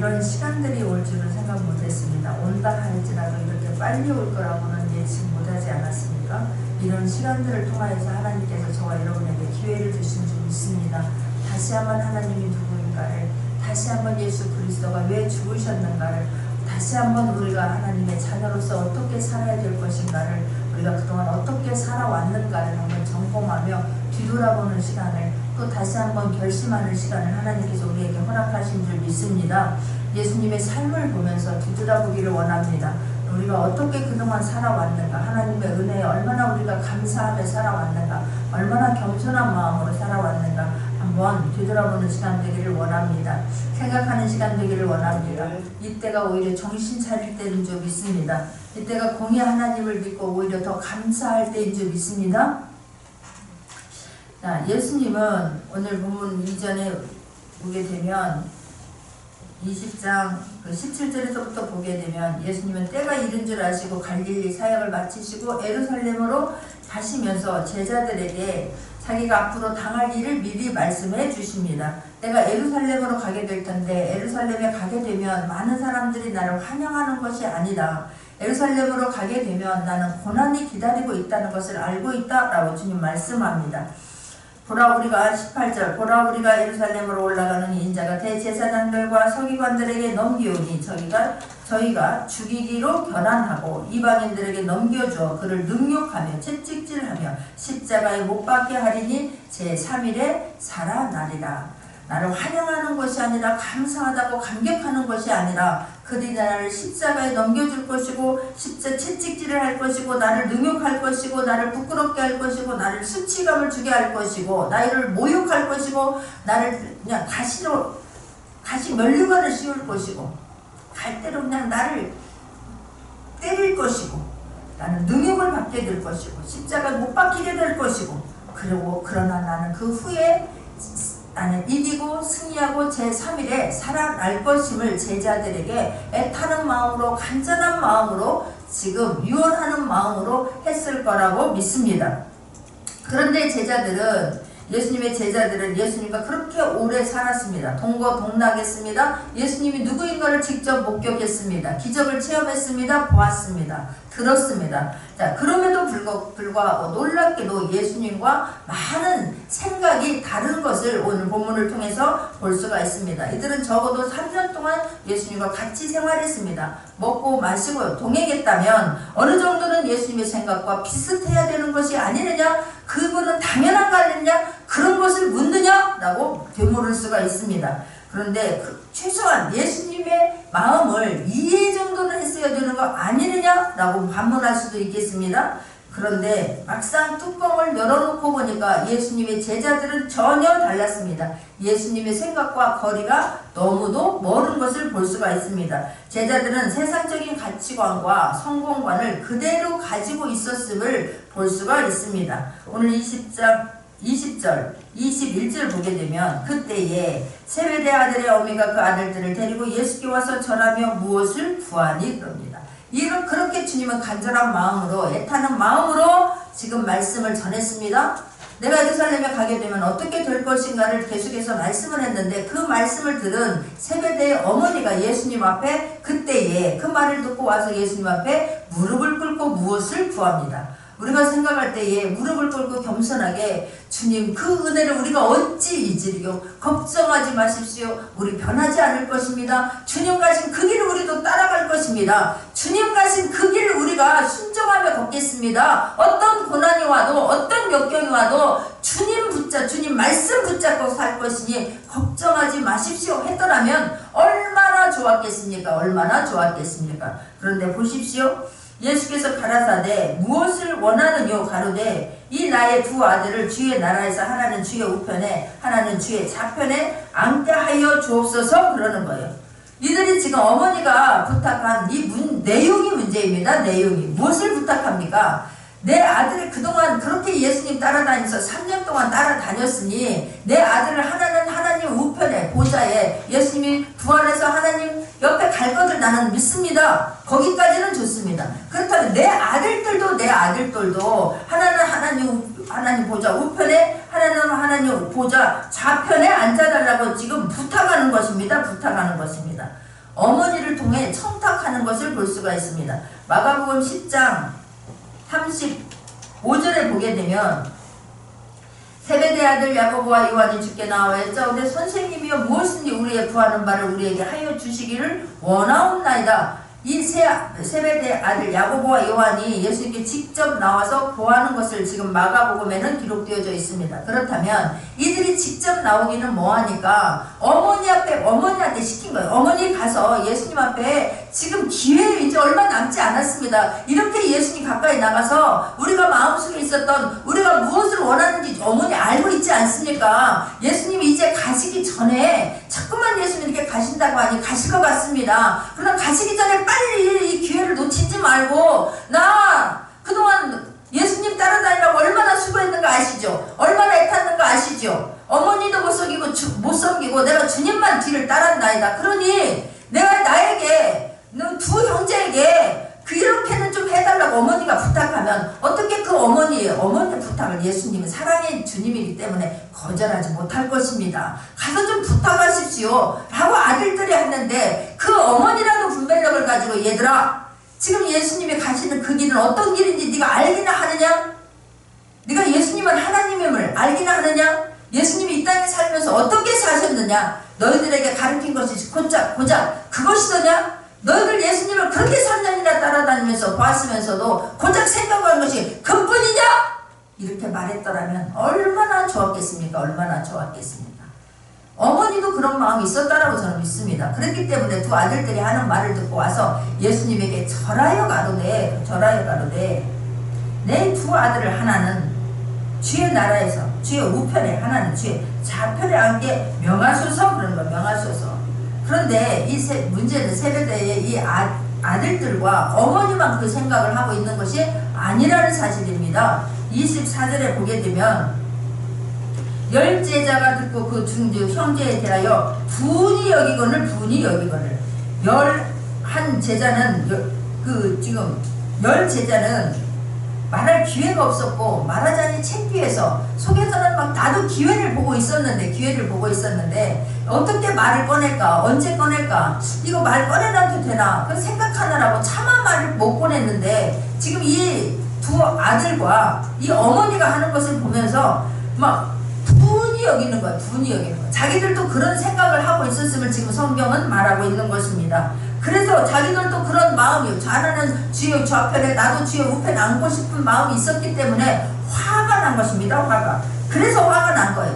이런 시간들이 올 줄은 생각 못했습니다. 온다 할지라도 이렇게 빨리 올 거라고는 예측 못하지 않았습니까? 이런 시간들을 통하여서 하나님께서 저와 여러분에게 기회를 주신 줄 믿습니다. 다시 한번 하나님이 누구인가를, 다시 한번 예수 그리스도가 왜 죽으셨는가를, 다시 한번 우리가 하나님의 자녀로서 어떻게 살아야 될 것인가를, 우리가 그동안 어떻게 살아왔는가를 한번 점검하며 뒤돌아보는 시간을, 또 다시 한번 결심하는 시간을 하나님께서 우리에게 허락하신 줄 믿습니다. 예수님의 삶을 보면서 뒤돌아보기를 원합니다. 우리가 어떻게 그동안 살아왔는가, 하나님의 은혜에 얼마나 우리가 감사하며 살아왔는가, 얼마나 겸손한 마음으로 살아왔는가 한번 뒤돌아보는 시간 되기를 원합니다. 생각하는 시간 되기를 원합니다. 이때가 오히려 정신 차릴 때인 줄 믿습니다. 이때가 공의 하나님을 믿고 오히려 더 감사할 때인 줄 믿습니다. 자, 예수님은 오늘 본문 이전에 보게 되면 20장 17절에서부터 보게 되면 예수님은 때가 이른 줄 아시고 갈릴리 사역을 마치시고 예루살렘으로 가시면서 제자들에게 자기가 앞으로 당할 일을 미리 말씀해 주십니다. 내가 예루살렘으로 가게 될 텐데 예루살렘에 가게 되면 많은 사람들이 나를 환영하는 것이 아니다. 예루살렘으로 가게 되면 나는 고난이 기다리고 있다는 것을 알고 있다 라고 주님 말씀합니다. 보라 우리가 18절 보라 우리가 예루살렘으로 올라가는 인자가 대제사장들과 서기관들에게 넘기오니 저희가 죽이기로 결단하고 이방인들에게 넘겨주어 그를 능욕하며 채찍질하며 십자가에 못 박게 하리니 제3일에 살아나리라. 나를 환영하는 것이 아니라 감사하다고 감격하는 것이 아니라 그들이 나를 십자가에 넘겨줄 것이고 채찍질을 할 것이고 나를 능욕할 것이고 나를 부끄럽게 할 것이고 나를 수치감을 주게 할 것이고 나를 모욕할 것이고 나를 그냥 가시 면류관을 씌울 것이고 갈대로 그냥 나를 때릴 것이고 나는 능욕을 받게 될 것이고 십자가에 못 박히게 될 것이고 그러나 나는 그 후에 나는 이기고 승리하고 제3일에 살아날 것임을 제자들에게 애타는 마음으로 간절한 마음으로 지금 유언하는 마음으로 했을 거라고 믿습니다. 그런데 예수님의 제자들은 예수님과 그렇게 오래 살았습니다. 동거동락했습니다. 예수님이 누구인가를 직접 목격했습니다. 기적을 체험했습니다. 보았습니다. 들었습니다. 자, 그럼에도 불구하고 놀랍게도 예수님과 많은 생각이 다른 것을 오늘 본문을 통해서 볼 수가 있습니다. 이들은 적어도 3년 동안 예수님과 같이 생활했습니다. 먹고 마시고 동행했다면 어느 정도는 예수님의 생각과 비슷해야 되는 것이 아니느냐? 그거는 당연한 거 아니느냐? 그런 것을 묻느냐? 라고 되물을 수가 있습니다. 그런데 최소한 예수님의 마음을 이해 정도는 했어야 되는 거 아니느냐? 라고 반문할 수도 있겠습니다. 그런데 막상 뚜껑을 열어놓고 보니까 예수님의 제자들은 전혀 달랐습니다. 예수님의 생각과 거리가 너무도 먼 것을 볼 수가 있습니다. 제자들은 세상적인 가치관과 성공관을 그대로 가지고 있었음을 볼 수가 있습니다. 오늘 20절, 21절 보게 되면 그때에 세베대 아들의 어미가 그 아들들을 데리고 예수께 와서 전하며 무엇을 구하니 그럽니다. 그렇게 주님은 간절한 마음으로 애타는 마음으로 지금 말씀을 전했습니다. 내가 예루살렘에 가게 되면 어떻게 될 것인가를 계속해서 말씀을 했는데 그 말씀을 들은 세베대의 어머니가 예수님 앞에 그때에 그 말을 듣고 와서 예수님 앞에 무릎을 꿇고 무엇을 구합니다. 우리가 생각할 때에 무릎을 꿇고 겸손하게 주님 그 은혜를 우리가 어찌 잊으리요. 걱정하지 마십시오. 우리 변하지 않을 것입니다. 주님 가신 그 길을 우리도 따라갈 것입니다. 주님 가신 그 길을 우리가 순종하며 걷겠습니다. 어떤 고난이 와도 어떤 역경이 와도 주님 말씀 붙잡고 살 것이니 걱정하지 마십시오 했더라면 얼마나 좋았겠습니까? 얼마나 좋았겠습니까? 그런데 보십시오. 예수께서 가라사대 무엇을 원하느뇨 가로되 이 나의 두 아들을 주의 나라에서 하나는 주의 우편에 하나는 주의 좌편에 앉게 하여 주옵소서 그러는 거예요. 이들이 지금 어머니가 부탁한 내용이 문제입니다. 내용이 무엇을 부탁합니까? 내 아들이 그동안 그렇게 예수님 따라다니면서 3년 동안 따라다녔으니 내 아들을 하나님 우편에 보좌에 예수님이 부활해서 하나님 옆에 갈 것을 나는 믿습니다. 거기까지는 좋습니다. 그렇다면 내 아들들도 하나는 하나님 보좌 우편에 하나는 하나님 보좌 좌편에 앉아달라고 지금 부탁하는 것입니다. 어머니를 통해 청탁하는 것을 볼 수가 있습니다. 마가복음 10장 35절에 보게 되면 세베대 아들 야고보와 요한이 주께 나와 여짜오되 선생님이여 무엇인지 우리의 구하는 바를 우리에게 하여 주시기를 원하옵나이다. 이 세베대 아들 야고보와 요한이 예수님께 직접 나와서 구하는 것을 지금 마가복음에는 기록되어져 있습니다. 그렇다면 이들이 직접 나오기는 뭐하니까 어머니한테 시킨 거예요. 어머니 가서 예수님 앞에 지금 기회 이제 얼마 남지 않았습니다. 이렇게 예수님 가까이 나가서 우리가 마음속에 있었던 우리가 무엇을 원하는지 어머니 알고 있지 않습니까? 예수님이 이제 가시기 전에 자꾸만 예수님 이렇게 가신다고 하니 가실 것 같습니다. 그러나 가시기 전에 빨리 이 기회를 놓치지 말고 나 그동안 예수님 따라다니라고 얼마나 수고했는가 아시죠? 얼마나 애탔는가 아시죠? 어머니도 못 섬기고 내가 주님만 뒤를 따랐나이다. 그러니 내가 나에게 두 형제에게 그렇게는 좀 해달라고 어머니가 부탁하면 어떻게 그 어머니의 부탁을 예수님은 사랑의 주님이기 때문에 거절하지 못할 것입니다. 가서 좀 부탁하십시오 라고 아들들이 했는데 그 어머니라도 분별력을 가지고 얘들아 지금 예수님이 가시는 그 길은 어떤 길인지 네가 알기나 하느냐? 네가 예수님은 하나님임을 알기나 하느냐? 예수님이 이 땅에 살면서 어떻게 사셨느냐? 너희들에게 가르친 것이 고작 그것이더냐? 너희들 예수님을 그렇게 3년이나 따라다니면서 봤으면서도 고작 생각한 것이 그뿐이냐? 이렇게 말했더라면 얼마나 좋았겠습니까? 얼마나 좋았겠습니까? 어머니도 그런 마음이 있었다라고 저는 믿습니다. 그렇기 때문에 두 아들들이 하는 말을 듣고 와서 예수님에게 절하여 가로되 내 두 아들을 하나는 주의 나라에서 주의 우편에 하나는 주의 좌편에 앉게 명하소서 그런 거 명하소서. 그런데 이 문제는 세베대의 이 아들들과 어머니만 그 생각을 하고 있는 것이 아니라는 사실입니다. 24절에 보게 되면 열 제자가 듣고 그 형제에 대하여 분이 여기거늘 열 제자는 말할 기회가 없었고 말하자니 창피해서 속에서는 막 나도 기회를 보고 있었는데 어떻게 말을 꺼낼까 언제 꺼낼까 이거 말 꺼내놔도 되나 그 생각하느라고 차마 말을 못 꺼냈는데 지금 이 두 아들과 이 어머니가 하는 것을 보면서 막 분이 여기는 거야. 자기들도 그런 생각을 하고 있었음을 지금 성경은 말하고 있는 것입니다. 그래서 자기들도 그런 마음이 하나는 주의 좌편에 나도 주의 우편에 앉고 싶은 마음이 있었기 때문에 화가 난 것입니다. 그래서 화가 난 거예요.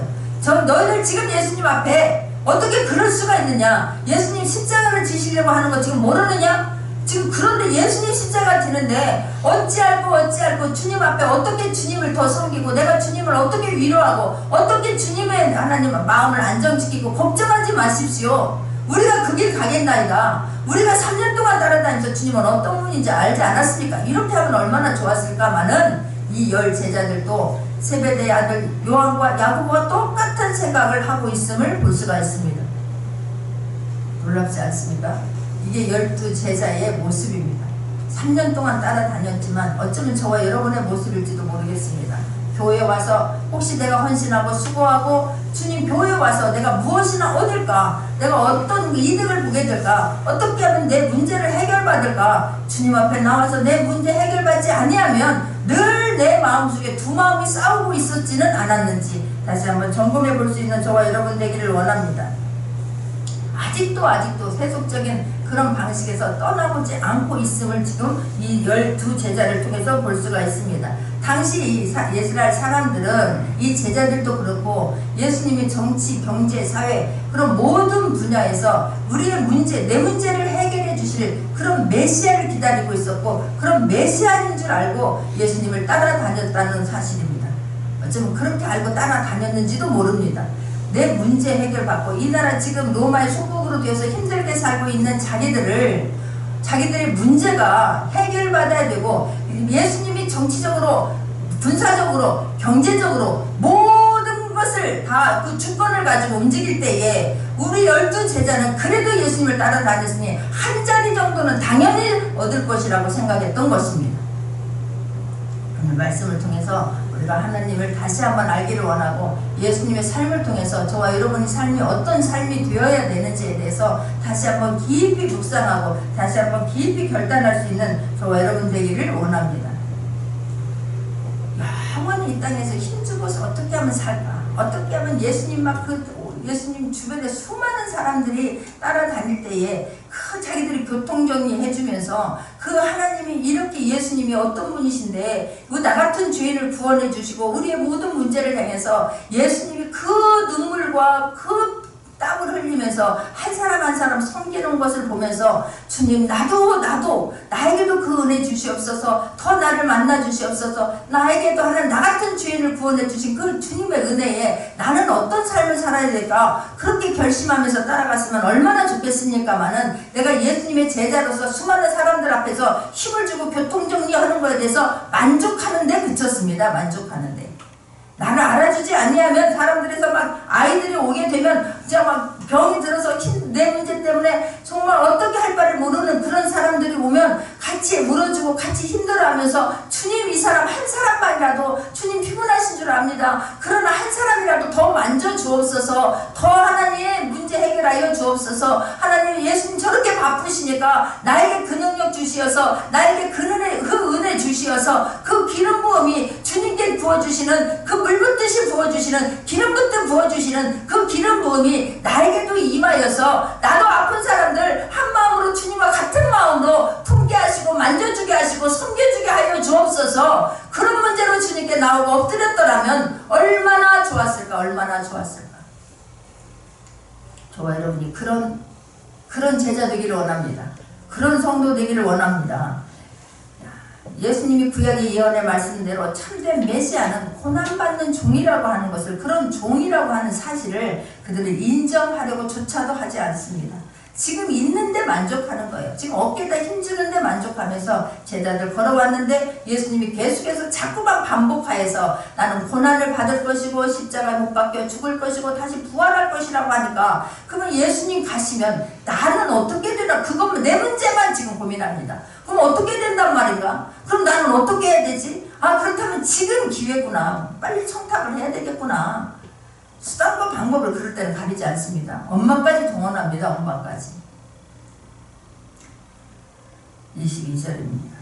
너희들 지금 예수님 앞에 어떻게 그럴 수가 있느냐? 예수님 십자가를 지시려고 하는 거 지금 모르느냐? 지금 그런데 예수님 십자가 지는데 어찌알고 주님 앞에 어떻게 주님을 더 섬기고 내가 주님을 어떻게 위로하고 어떻게 주님의 하나님 마음을 안정시키고 걱정하지 마십시오. 우리가 그 길 가겠나이다. 우리가 3년 동안 따라다니면서 주님은 어떤 분인지 알지 않았습니까? 이렇게 하면 얼마나 좋았을까마는 이 열 제자들도 세베대의 아들 요한과 야고보와 똑같은 생각을 하고 있음을 볼 수가 있습니다. 놀랍지 않습니까? 이게 12제자의 모습입니다. 3년 동안 따라다녔지만 어쩌면 저와 여러분의 모습일지도 모르겠습니다. 교회에 와서 혹시 내가 헌신하고 수고하고 주님 교회에 와서 내가 무엇이나 얻을까? 내가 어떤 이득을 보게 될까? 어떻게 하면 내 문제를 해결받을까? 주님 앞에 나와서 내 문제 해결받지 아니하면 늘 내 마음속에 두 마음이 싸우고 있었지는 않았는지 다시 한번 점검해 볼 수 있는 저와 여러분 되기를 원합니다. 아직도 세속적인 그런 방식에서 떠나보지 않고 있음을 지금 이 12제자를 통해서 볼 수가 있습니다. 당시 이 이스라엘 사람들은 이 제자들도 그렇고 예수님이 정치, 경제, 사회 그런 모든 분야에서 우리의 문제, 내 문제를 해결해 주실 그런 메시아를 기다리고 있었고 그런 메시아인 줄 알고 예수님을 따라다녔다는 사실입니다. 어쩌면 그렇게 알고 따라다녔는지도 모릅니다. 내 문제 해결받고 이 나라 지금 로마의 소국으로 되어서 힘들게 살고 있는 자기들의 문제가 해결받아야 되고 예수님이 정치적으로 군사적으로 경제적으로 모든 것을 다 그 주권을 가지고 움직일 때에 우리 12제자는 그래도 예수님을 따라다녔으니 한 자리 정도는 당연히 얻을 것이라고 생각했던 것입니다. 오늘 말씀을 통해서 우리 우리가 하나님을 다시 한번 알기를 원하고 예수님의 삶을 통해서 저와 여러분의 삶이 어떤 삶이 되어야 되는지에 대해서 다시 한번 깊이 묵상하고 다시 한번 깊이 결단할 수 있는 저와 여러분 되기를 원합니다. 영원히 이 땅에서 힘주고서 어떻게 하면 살까? 어떻게 하면 예수님 예수님 주변에 수많은 사람들이 따라다닐 때에 그 자기들이 교통정리 해주면서 그 하나님이 이렇게 예수님이 어떤 분이신데 그 나 같은 죄인을 구원해 주시고 우리의 모든 문제를 향해서 예수님이 그 눈물과 그 땀을 흘리면서 한 사람 한 사람 섬기는 것을 보면서 주님 나도 나에게도 그 은혜 주시옵소서, 더 나를 만나 주시옵소서, 나에게도 하는 나 같은 죄인을 구원해 주신 그 주님의 은혜에 나는 어떤 삶을 살아야 될까 그렇게 결심하면서 따라갔으면 얼마나 좋겠습니까마는 내가 예수님의 제자로서 수많은 사람들 앞에서 힘을 주고 교통정리하는 것에 대해서 만족하는 데 그쳤습니다. 만족하는 데. 나를 알아주지 아니하면 사람들에서 막 아이들이 오게 되면 진짜 막 병이 들어서 내 문제 때문에 정말 어떻게 할 바를 모르는 그런 사람들이 오면 같이 물어주고 같이 힘들어하면서 주님 이 사람 한 사람만이라도 주님 피곤하신 줄 압니다. 그러나 한 사람이라도 더 만져주옵소서, 더 하나님의 문제 해결하여 주옵소서. 하나님 예수님 저렇게 바쁘시니까 나에게 그 능력 주시어서 나에게 그 은혜 주시어서 그 기름 부음이 주님께 부어주시는 그 물 붓듯이 부어주시는 기름 붓듯 부어주시는 그 기름 부음이 나에게도 임하여서 나도 아픈 사람들 한 마음으로 주님과 같은 마음으로 품게 하시고 만져주게 하시고 섬겨주게 하여 주옵소서. 그런 문제로 주님께 나오고 엎드렸더라면 얼마나 좋았을까, 얼마나 좋았을까. 저와 여러분이 그런 제자 되기를 원합니다. 그런 성도 되기를 원합니다. 예수님이 구약의 예언의 말씀대로 참된 메시아는 고난받는 종이라고 하는 것을, 그런 종이라고 하는 사실을 그들을 인정하려고 조차도 하지 않습니다. 지금 있는데 만족하는 거예요. 지금 어깨에다 힘주는데 만족하면서 제자들 걸어왔는데 예수님이 계속해서 자꾸만 반복하여서 나는 고난을 받을 것이고 십자가에 못 박혀 죽을 것이고 다시 부활할 것이라고 하니까 그러면 예수님 가시면 나는 어떻게 되나, 그것만 내 문제만 지금 고민합니다. 그럼 어떻게 된단 말인가? 그럼 나는 어떻게 해야 되지? 아, 그렇다면 지금 기회구나. 빨리 청탁을 해야 되겠구나. 수단과 방법을 그럴 때는 가리지 않습니다. 엄마까지 동원합니다. 엄마까지. 22절입니다.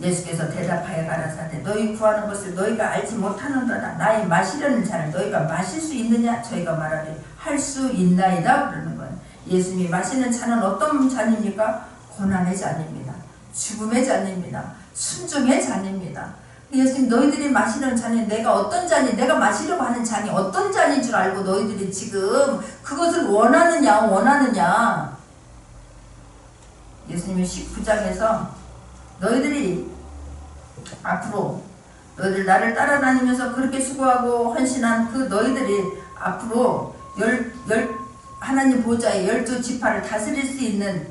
예수께서 대답하여 가라사대 너희 구하는 것을 너희가 알지 못하는도다. 나의 마시려는 잔을 너희가 마실 수 있느냐? 저희가 말하되 할 수 있나이다 그러는 거예요. 예수님이 마시는 잔은 어떤 잔입니까? 고난의 잔입니다. 죽음의 잔입니다. 순종의 잔입니다. 예수님 너희들이 마시는 잔이 내가 어떤 잔이, 내가 마시려고 하는 잔이 어떤 잔인 줄 알고 너희들이 지금 그것을 원하느냐. 예수님이 19장에서 너희들이 앞으로 너희들 나를 따라다니면서 그렇게 수고하고 헌신한 그 너희들이 앞으로 하나님 보좌의 12지파를 다스릴 수 있는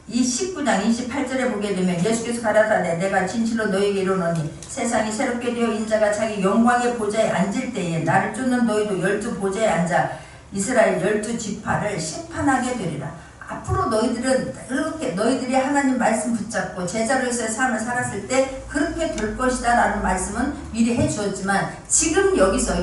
이 19장 28절에 보게 되면 예수께서 가라사대 내가 진실로 너희에게 이르노니 세상이 새롭게 되어 인자가 자기 영광의 보좌에 앉을 때에 나를 쫓는 너희도 12보좌에 앉아 이스라엘 12지파를 심판하게 되리라. 앞으로 너희들은 그렇게 너희들이 하나님 말씀 붙잡고 제자로서의 삶을 살았을 때 그렇게 될 것이다 라는 말씀은 미리 해주었지만 지금 여기서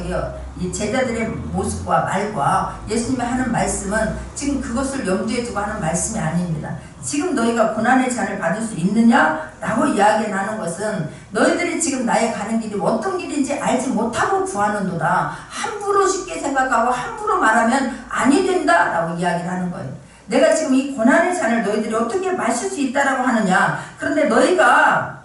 이 제자들의 모습과 말과 예수님이 하는 말씀은 지금 그것을 염두에 두고 하는 말씀이 아닙니다. 지금 너희가 고난의 잔을 받을 수 있느냐? 라고 이야기하는 것은 너희들이 지금 나의 가는 길이 어떤 길인지 알지 못하고 구하는도다. 함부로 쉽게 생각하고 함부로 말하면 아니 된다 라고 이야기를 하는 거예요. 내가 지금 이 고난의 잔을 너희들이 어떻게 마실 수 있다라고 하느냐. 그런데 너희가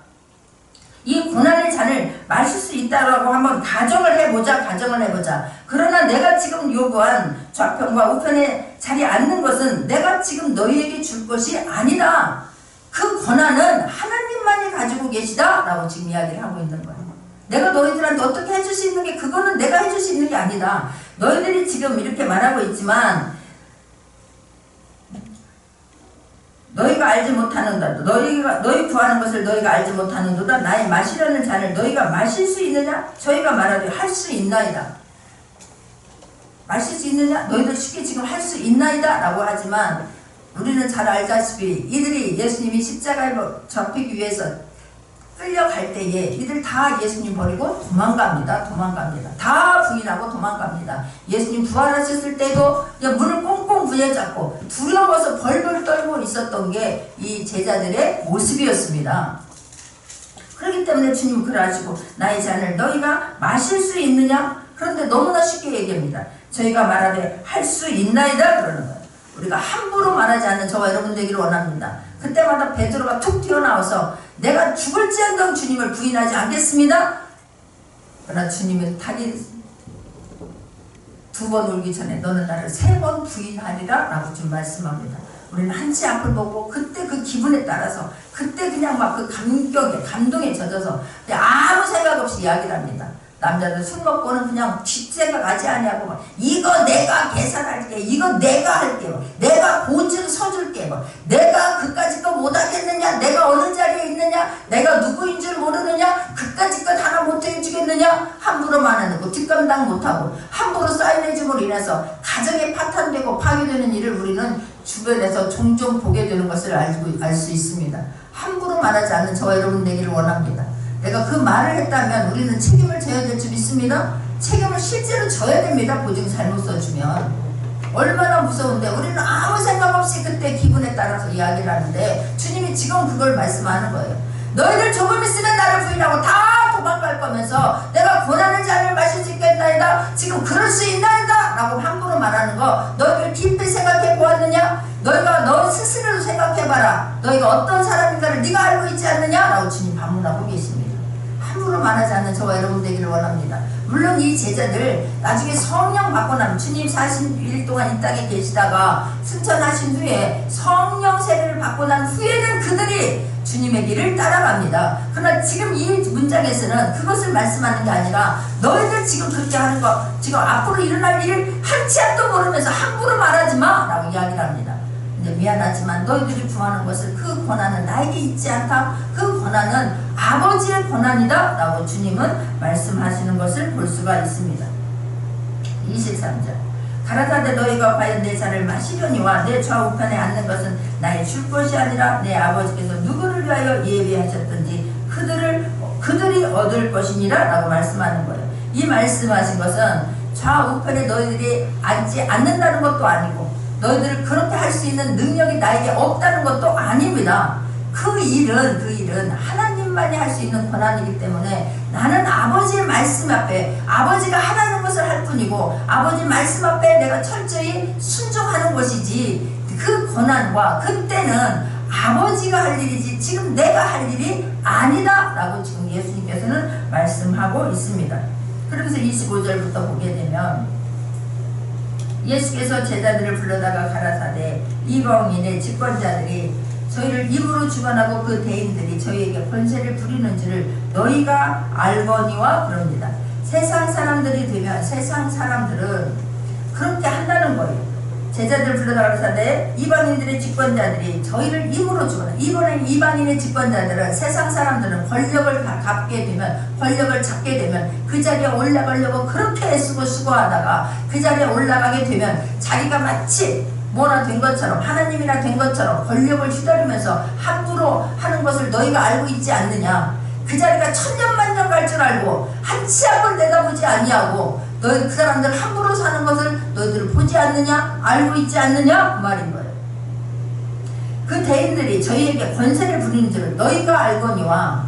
이 고난의 잔을 마실 수 있다라고 한번 가정을 해보자. 그러나 내가 지금 요구한 좌편과 우편에 자리에 앉는 것은 내가 지금 너희에게 줄 것이 아니다. 그 권한은 하나님만이 가지고 계시다 라고 지금 이야기를 하고 있는 거예요. 내가 너희들한테 어떻게 해줄 수 있는 게 그거는 내가 해줄 수 있는 게 아니다. 너희들이 지금 이렇게 말하고 있지만 너희가 알지 못하는도다. 너희 구하는 것을 너희가 알지 못하는도다. 나의 마시려는 잔을 너희가 마실 수 있느냐? 저희가 말하되 할 수 있나이다. 마실 수 있느냐? 너희들 쉽게 지금 할 수 있나이다 라고 하지만 우리는 잘 알다시피 이들이 예수님이 십자가에 잡히기 위해서 끌려갈 때에 이들 다 예수님 버리고 도망갑니다. 다 부인하고 도망갑니다. 예수님 부활하셨을 때도 문을 꽁꽁 부여잡고 두려워서 벌벌 떨고 있었던 게 이 제자들의 모습이었습니다. 그렇기 때문에 주님은 그러하시고 나의 잔을 너희가 마실 수 있느냐? 그런데 너무나 쉽게 얘기합니다. 저희가 말하되 할 수 있나이다 그러는 거예요. 우리가 함부로 말하지 않는 저와 여러분 되기를 원합니다. 그때마다 베드로가 툭 튀어나와서 내가 죽을지언정 주님을 부인하지 않겠습니다. 그러나 주님은 타기 2번 울기 전에 너는 나를 3번 부인하리라 라고 좀 말씀합니다. 우리는 한치 앞을 보고 그때 그 기분에 따라서 그때 그냥 막 그 감동에 젖어서 아무 생각 없이 이야기를 합니다. 남자들 술 먹고는 그냥 뒷생각하지 아니하고 막 이거 내가 계산할게, 이거 내가 할게, 내가 보증 서줄게, 내가 그까짓 거 못하겠느냐, 내가 어느 자리에 있느냐, 내가 누구인 줄 모르느냐, 그까짓 것 하나 못해주겠느냐, 함부로 말하고 뒷감당 못하고 함부로 사이내짐으로 인해서 가정에 파탄되고 파괴되는 일을 우리는 주변에서 종종 보게 되는 것을 알 수 있습니다. 함부로 말하지 않는 저와 여러분 되기를 원합니다. 내가 그 말을 했다면 우리는 책임을 져야 될 줄 믿습니다. 책임을 실제로 져야 됩니다. 보증 잘못 써주면. 얼마나 무서운데 우리는 아무 생각 없이 그때 기분에 따라서 이야기를 하는데 주님이 지금 그걸 말씀하는 거예요. 너희들 조금 있으면 나를 부인하고 다 도망갈 거면서 내가 고난의 잔을 마실 수 있겠나이다. 지금 그럴 수 있나이다 라고 함부로 말하는 거 너희들 깊이 생각해 보았느냐? 너희가 너 스스로 생각해봐라. 너희가 어떤 사람인가를 네가 알고 있지 않느냐? 라고 주님 반문하고 계십니다. 함부로 말하지 않는 저와 여러분 되기를 원합니다. 물론 이 제자들 나중에 성령 받고 나면 주님 40일 동안 이 땅에 계시다가 승천하신 후에 성령 세례를 받고 난 후에는 그들이 주님의 길을 따라갑니다. 그러나 지금 이 문장에서는 그것을 말씀하는 게 아니라 너희들 지금 그렇게 하는 거 지금 앞으로 일어날 일 한치 앞도 모르면서 함부로 말하지 마 라고 이야기를 합니다. 근데 미안하지만 너희들이 구하는 것을 그 권한은 나에게 있지 않다. 그 권한은 아버지의 권한이다 라고 주님은 말씀하시는 것을 볼 수가 있습니다. 23절 가라사대 너희가 과연 내 잔을 마시려니와 내 좌우편에 앉는 것은 나의 줄 것이 아니라 내 아버지께서 누구를 위하여 예비하셨든지 그들이 얻을 것이니라 라고 말씀하는 거예요. 이 말씀하신 것은 좌우편에 너희들이 앉지 않는다는 것도 아니고 너희들을 그렇게 할 수 있는 능력이 나에게 없다는 것도 아닙니다. 그 일은 하나님만이 할 수 있는 권한이기 때문에 나는 아버지의 말씀 앞에 아버지가 하라는 것을 할 뿐이고 아버지 말씀 앞에 내가 철저히 순종하는 것이지 그 권한과 그때는 아버지가 할 일이지 지금 내가 할 일이 아니다 라고 지금 예수님께서는 말씀하고 있습니다. 그러면서 25절부터 보게 되면 예수께서 제자들을 불러다가 가라사대 이방인의 집권자들이 저희를 입으로 주관하고 그 대인들이 저희에게 권세를 부리는 줄을 너희가 알거니와 그럽니다. 세상 사람들이 되면 세상 사람들은 그렇게 한다는 거예요. 제자들 불러다가 가라사대 이방인들의 집권자들이 저희를 입으로 주관하고 이방인의 집권자들은 세상 사람들은 권력을 갖게 되면 권력을 잡게 되면 그 자리에 올라가려고 그렇게 애쓰고 수고하다가 그 자리에 올라가게 되면 자기가 마치 뭐나 된 것처럼 하나님이나 된 것처럼 권력을 휘두르면서 함부로 하는 것을 너희가 알고 있지 않느냐. 그 자리가 천년만년 갈 줄 알고 한치 앞을 내다보지 아니하고 너희 그 사람들 함부로 사는 것을 너희들 보지 않느냐? 알고 있지 않느냐? 그 말인 거예요. 그 대인들이 저희에게 권세를 부리는 줄을 너희가 알거니와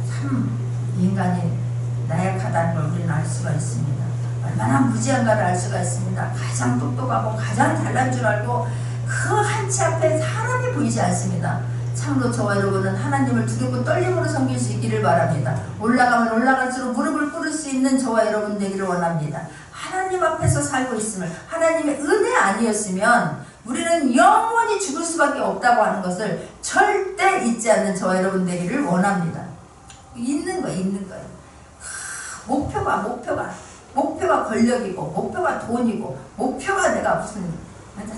참 인간이 나약하다는 걸 우리는 알 수가 있습니다. 얼마나 무지한가를 알 수가 있습니다. 가장 똑똑하고 가장 잘난 줄 알고 그 한치 앞에 사람이 보이지 않습니다. 참으로 저와 여러분은 하나님을 두렵고 떨림으로 섬길 수 있기를 바랍니다. 올라가면 올라갈수록 무릎을 꿇을 수 있는 저와 여러분 되기를 원합니다. 하나님 앞에서 살고 있음을 하나님의 은혜 아니었으면 우리는 영원히 죽을 수밖에 없다고 하는 것을 절대 잊지 않는 저와 여러분 되기를 원합니다. 있는 거예요. 목표가 권력이고 목표가 돈이고 목표가 내가 무슨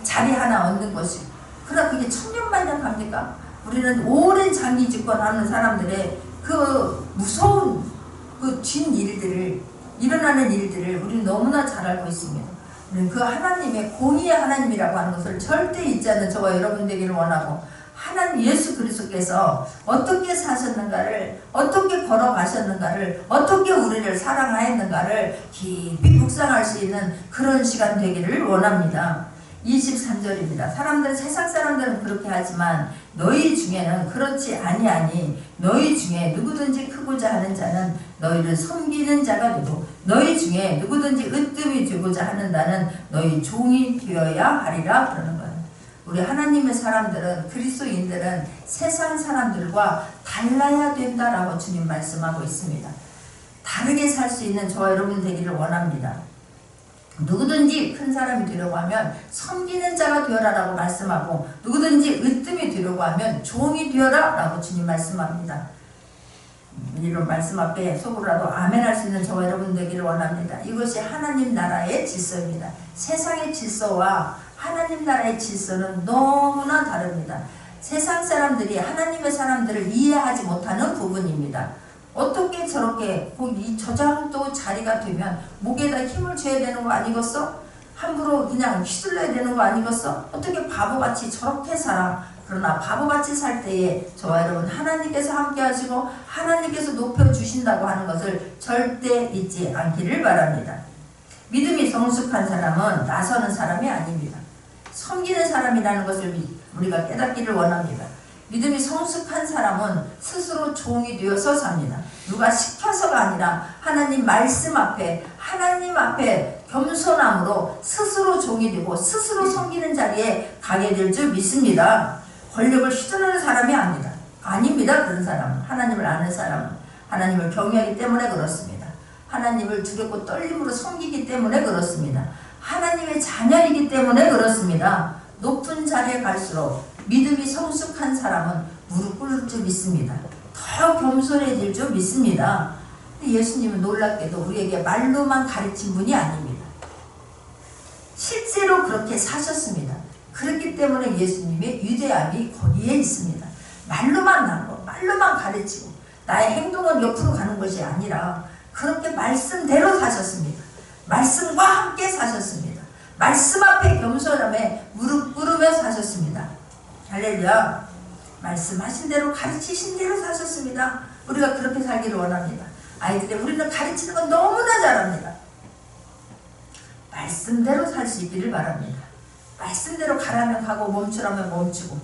자리 하나 얻는 것이고 그러나 그게 천년만년 갑니까? 우리는 오랜 장기 집권하는 사람들의 그 무서운 그 뒷 일들을 일어나는 일들을 우리는 너무나 잘 알고 있습니다. 우리는 그 하나님의 공의의 하나님이라고 하는 것을 절대 잊지 않는 저와 여러분 되기를 원하고 하나님 예수 그리스도께서 어떻게 사셨는가를, 어떻게 걸어가셨는가를, 어떻게 우리를 사랑하였는가를 깊이 묵상할 수 있는 그런 시간 되기를 원합니다. 23절입니다. 세상 사람들은 그렇게 하지만 너희 중에는 그렇지 아니하니 너희 중에 누구든지 크고자 하는 자는 너희를 섬기는 자가 되고 너희 중에 누구든지 으뜸이 되고자 하는 자는 너희 종이 되어야 하리라 그러는 거예요. 우리 하나님의 사람들은, 그리스도인들은 세상 사람들과 달라야 된다라고 주님 말씀하고 있습니다. 다르게 살 수 있는 저와 여러분 되기를 원합니다. 누구든지 큰 사람이 되려고 하면 섬기는 자가 되어라 라고 말씀하고, 누구든지 으뜸이 되려고 하면 종이 되어라 라고 주님 말씀합니다. 이런 말씀 앞에 속으로라도 아멘 할 수 있는 저와 여러분 되기를 원합니다. 이것이 하나님 나라의 질서입니다. 세상의 질서와 하나님 나라의 질서는 너무나 다릅니다. 세상 사람들이 하나님의 사람들을 이해하지 못하는 부분입니다. 어떻게 저렇게 저 정도 자리가 되면 목에다 힘을 줘야 되는 거 아니겠어? 함부로 그냥 휘둘러야 되는 거 아니겠어? 어떻게 바보같이 저렇게 살아? 그러나 바보같이 살 때에 저와 여러분 하나님께서 함께 하시고 하나님께서 높여주신다고 하는 것을 절대 잊지 않기를 바랍니다. 믿음이 성숙한 사람은 나서는 사람이 아닙니다. 섬기는 사람이라는 것을 우리가 깨닫기를 원합니다. 믿음이 성숙한 사람은 스스로 종이 되어서 삽니다. 누가 시켜서가 아니라 하나님 말씀 앞에, 하나님 앞에 겸손함으로 스스로 종이 되고 스스로 섬기는 자리에 가게 될 줄 믿습니다. 권력을 휘두르는 사람이 아닙니다. 그런 사람은, 하나님을 아는 사람은 하나님을 경외하기 때문에 그렇습니다. 하나님을 두렵고 떨림으로 섬기기 때문에 그렇습니다. 하나님의 자녀이기 때문에 그렇습니다. 높은 자리에 갈수록 믿음이 성숙한 사람은 무릎 꿇을 줄 믿습니다. 더 겸손해질 줄 믿습니다. 예수님은 놀랍게도 우리에게 말로만 가르친 분이 아닙니다. 실제로 그렇게 사셨습니다. 그렇기 때문에 예수님의 위대함이 거기에 있습니다. 말로만 나고 말로만 가르치고 나의 행동은 옆으로 가는 것이 아니라 그렇게 말씀대로 사셨습니다. 말씀과 함께 사셨습니다. 말씀 앞에 겸손함에 무릎 꿇으며 사셨습니다. 할렐루야. 말씀하신 대로 가르치신 대로 사셨습니다. 우리가 그렇게 살기를 원합니다. 아이들이 우리는 가르치는 건 너무나 잘합니다. 말씀대로 살 수 있기를 바랍니다. 말씀대로 가라면 가고 멈추라면 멈추고,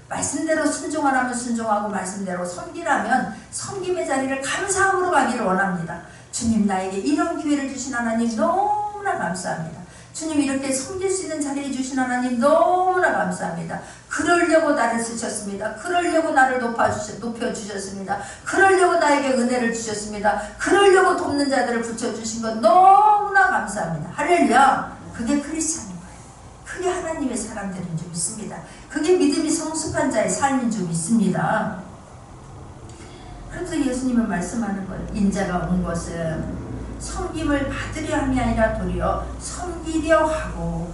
말씀대로 순종하라면 순종하고, 말씀대로 섬기라면 섬김의 자리를 감사함으로 가기를 원합니다. 주님, 나에게 이런 기회를 주신 하나님 너무나 감사합니다. 주님, 이렇게 섬길 수 있는 자리에 주신 하나님 너무나 감사합니다. 그러려고 나를 쓰셨습니다. 그러려고 나를 높여주셨습니다. 그러려고 나에게 은혜를 주셨습니다. 그러려고 돕는 자들을 붙여주신 것 너무나 감사합니다. 할렐루야. 그게 크리스찬인 거예요. 그게 하나님의 사람들인 줄 믿습니다. 그게 믿음이 성숙한 자의 삶인 줄 믿습니다. 그래서 예수님은 말씀하는 거예요. 인자가 온 것은 섬김을 받으려 함이 아니라 도리어 섬기려 하고,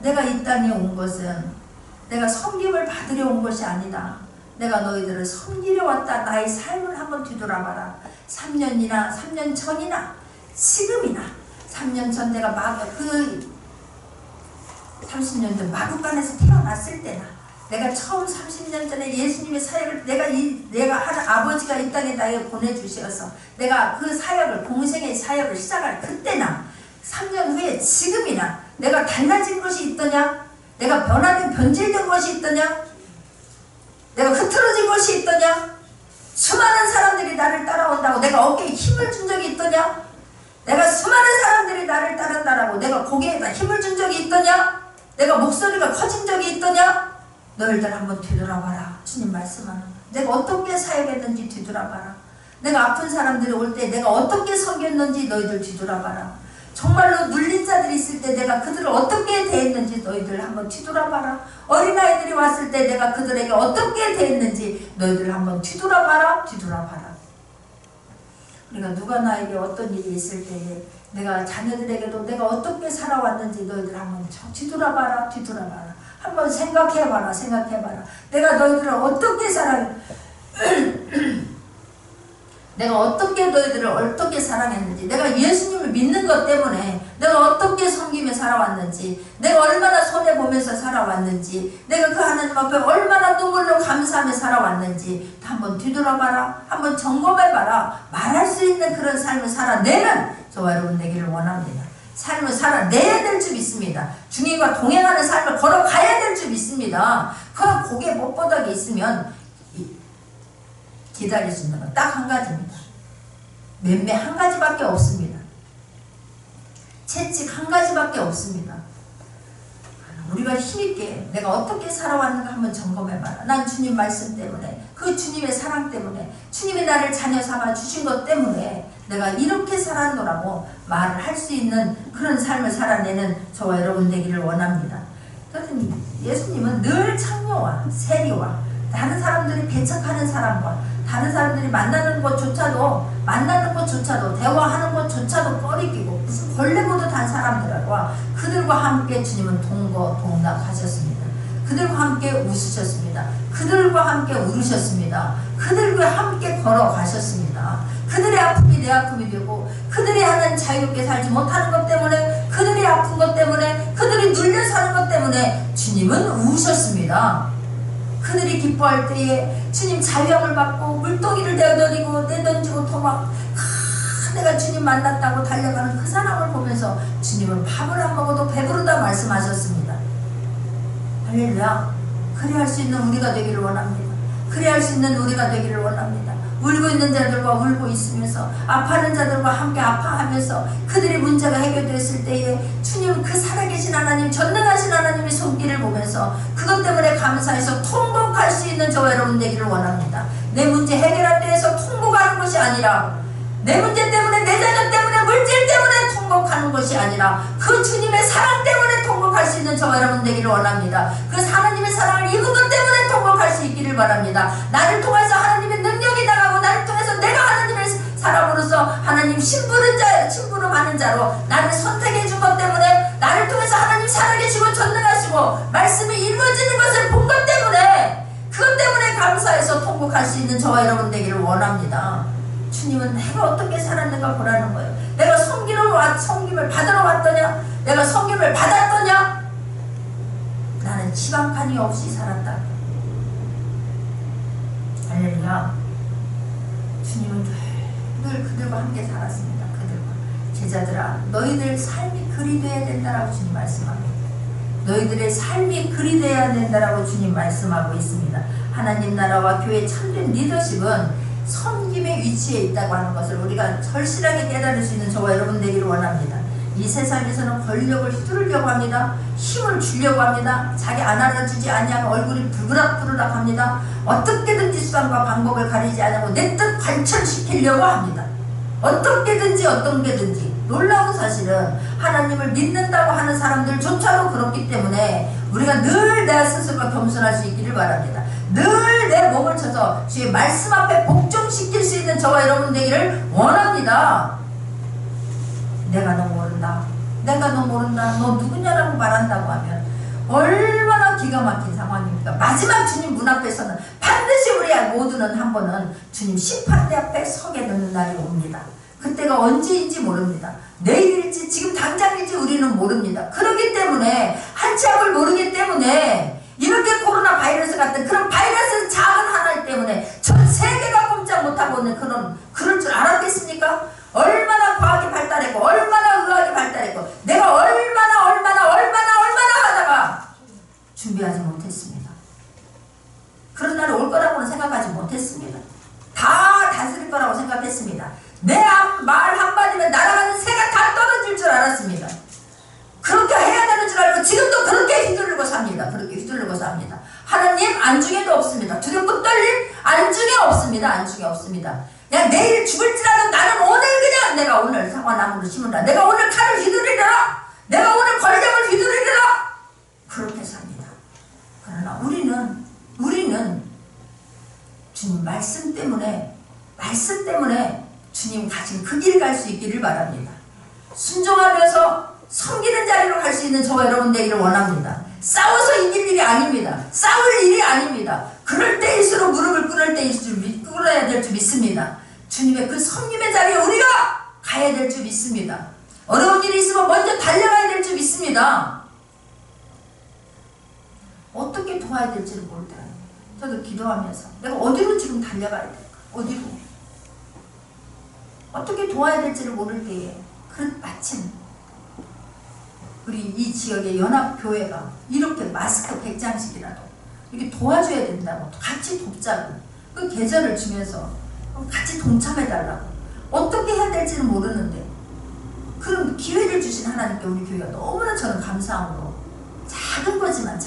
내가 이 땅에 온 것은 내가 섬김을 받으려 온 것이 아니다. 내가 너희들을 섬기려 왔다. 나의 삶을 한번 뒤돌아봐라. 3년 전이나 지금이나, 3년 전 내가 30년 전 마구간에서 태어났을 때나, 내가 처음 30년 전에 예수님의 사역을 내가 하는 아버지가 이 땅에 나에게 보내주셔서 내가 그 사역을, 공생의 사역을 시작할 그때나, 3년 후에 지금이나 내가 달라진 것이 있더냐? 내가 변질된 것이 있더냐? 내가 흐트러진 것이 있더냐? 수많은 사람들이 나를 따라온다고 내가 어깨에 힘을 준 적이 있더냐? 내가 수많은 사람들이 나를 따른다라고 내가 고개에다 힘을 준 적이 있더냐? 내가 목소리가 커진 적이 있더냐? 너희들 한번 뒤돌아봐라. 주님 말씀하는 거야. 내가 어떻게 사역했는지 뒤돌아봐라. 내가 아픈 사람들이 올 때 내가 어떻게 섬겼는지 너희들 뒤돌아봐라. 정말로 눌린 자들이 있을 때 내가 그들을 어떻게 대했는지 너희들 한번 뒤돌아봐라. 어린아이들이 왔을 때 내가 그들에게 어떻게 대했는지 너희들 한번 뒤돌아봐라. 그러니까 누가 나에게 어떤 일이 있을 때에 내가 자녀들에게도 내가 어떻게 살아왔는지 너희들 한번 뒤돌아봐라. 한번 생각해봐라. 내가 너희들을 어떻게 내가 어떻게 너희들을 어떻게 사랑했는지, 내가 예수님을 믿는 것 때문에, 내가 내가 어떻게 섬기며 살아왔는지, 내가 얼마나 손해보면서 살아왔는지, 내가 그 하나님 앞에 얼마나 눈물로 감사하며 살아왔는지 한번 뒤돌아봐라. 한번 점검해봐라. 말할 수 있는 그런 삶을 살아내는 저와 여러분 되기를 원합니다. 삶을 살아내야 될 줄 믿습니다. 주님과 동행하는 삶을 걸어가야 될 줄 믿습니다. 그럼 고개 못보닥에 있으면 기다릴 수 있는 건 딱 한 가지입니다. 매매 한 가지밖에 없습니다. 채찍 한 가지밖에 없습니다. 우리가 힘있게 내가 어떻게 살아왔는가 한번 점검해봐라. 난 주님 말씀 때문에, 그 주님의 사랑 때문에, 주님이 나를 자녀 삼아 주신 것 때문에 내가 이렇게 살았노라고 말을 할 수 있는 그런 삶을 살아내는 저와 여러분 되기를 원합니다. 그렇더니 예수님은 늘 창녀와 세리와 다른 사람들이 배척하는 사람과 다른 사람들이 만나는 것조차도 대화하는 것조차도 꺼리끼고 무슨 벌레보도 단 사람들과 그들과 함께 주님은 동거동락하셨습니다. 그들과 함께 웃으셨습니다. 그들과 함께 울으셨습니다. 그들과 함께 걸어가셨습니다. 그들의 아픔이 내 아픔이 되고 그들이 하는 자유롭게 살지 못하는 것 때문에, 그들이 아픈 것 때문에, 그들이 눌려 사는 것 때문에 주님은 우셨습니다. 그들이 기뻐할 때에 주님 자유함을 받고 물동이를 내던지고 도망, 내가 주님 만났다고 달려가는 그 사람을 보면서 주님은 밥을 안 먹어도 배부르다 말씀하셨습니다. 할렐루야. 그래 할 수 있는 우리가 되기를 원합니다. 그래 할 수 있는 우리가 되기를 원합니다. 울고 있는 자들과 울고 있으면서, 아파하는 자들과 함께 아파하면서 그들의 문제가 해결됐을 때에 주님, 그 살아계신 하나님, 전능하신 하나님의 손길을 보면서 그것 때문에 감사해서 통곡할 수 있는 저와 여러분 되기를 원합니다. 내 문제 해결할 때에서 통곡하는 것이 아니라, 내 문제 때문에, 내 자녀 때문에, 물질 때문에 통곡하는 것이 아니라 그 주님의 사랑 때문에 통곡할 수 있는 저와 여러분 되기를 원합니다. 그 하나님의 사랑을 입은 것 때문에 통곡할 수 있기를 바랍니다. 나를 통해서 하나님의 능력이 나가고, 나를 통해서 내가 하나님의 사람으로서 하나님 심부름하는 자로 나를 선택해 준 것 때문에, 나를 통해서 하나님 살아계시고 전능하시고 말씀이 이루어지는 것을 본 것 때문에, 그것 때문에 감사해서 통곡할 수 있는 저와 여러분 되기를 원합니다. 주님은 내가 어떻게 살았는가 보라는 거예요. 내가 섬김을 받으러 왔더냐? 내가 섬김을 받았더냐? 나는 지방판이 없이 살았다. 할렐루야. 주님은 늘 그들과 함께 살았습니다. 그들과. 제자들아, 너희들 삶이 그리 되어야 된다라고 주님 말씀합니다. 너희들의 삶이 그리 되어야 된다라고 주님 말씀하고 있습니다. 하나님 나라와 교회 참된 리더십은 섬김의 위치에 있다고 하는 것을 우리가 절실하게 깨달을 수 있는 저와 여러분 되기를 원합니다. 이 세상에서는 권력을 휘두르려고 합니다. 힘을 주려고 합니다. 자기 안 알아주지 아니하면 얼굴이 부르락부르락 합니다. 어떻게든지 수단과 방법을 가리지 않고 내 뜻 관철시키려고 합니다. 어떻게든지 놀라운 사실은 하나님을 믿는다고 하는 사람들조차도 그렇기 때문에 우리가 늘 내 스스로가 겸손할 수 있기를 바랍니다. 늘 내 몸을 쳐서 주의 말씀 앞에 복종시킬 수 있는 저와 여러분 되기를 원합니다. 내가 너 모른다, 너 누구냐라고 말한다고 하면 얼마나 기가 막힌 상황입니까? 마지막 주님 문 앞에서는 반드시 우리 모두는 한 번은 주님 심판대 앞에 서게 되는 날이 옵니다. 그때가 언제인지 모릅니다. 내일일지 지금 당장일지 우리는 모릅니다. 그렇기 때문에 한치 앞을 모르기 때문에 이렇게 코로나 바이러스 같은 그런 바이러스 작은 하나 때문에 전 세계가 꼼짝 못하고 있는 그럴 줄 알았겠습니까? 얼마나 과학이 발달했고 얼마나 의학이 발달했고 내가 얼마나 하다가 준비하지 못했습니다. 그런 날이 올 거라고는 생각하지 못했습니다. 다 다스릴 거라고 생각했습니다. 내 말 한마디면 날아가는 새가 다 떨어질 줄 알았습니다. 그렇게 해야 되는 줄 알고 지금도 그렇게 휘둘리고 삽니다. 하나님 안중에도 없습니다. 두렵고 떨림 안중에 없습니다. 그냥 내일 죽을지라도 나는 오늘 그냥 내가 오늘 사과나무를 심으라, 내가 오늘 칼을 휘두르리라, 내가 오늘 권력을 휘두르리라, 그렇게 삽니다. 그러나 우리는 주님 말씀 때문에 주님 가진 그 길 갈 수 있기를 바랍니다. 순종하면서 섬기는 자리로 갈 수 있는 저와 여러분 되기를 원합니다. 싸워서 이길 일이 아닙니다. 싸울 일이 아닙니다. 그럴 때일수록 무릎을 꿇어야 될 줄 믿습니다. 주님의 그 섬김의 자리에 우리가 가야 될 줄 믿습니다. 어려운 일이 있으면 먼저 달려가야 될 줄 믿습니다. 어떻게 도와야 될지를 모를 때가 있어요. 저도 기도하면서 내가 어디로 지금 달려가야 될까? 어디로? 어떻게 도와야 될지를 모를 때에 마침 우리 이 지역의 연합교회가 이렇게 마스크 100장씩이라도 이렇게 도와줘야 된다고, 같이 돕자고 그 계절을 주면서 같이 동참해달라고, 어떻게 해야 될지는 모르는데 그런 기회를 주신 하나님께 우리 교회가 너무나 저는 감사함으로, 작은 거지만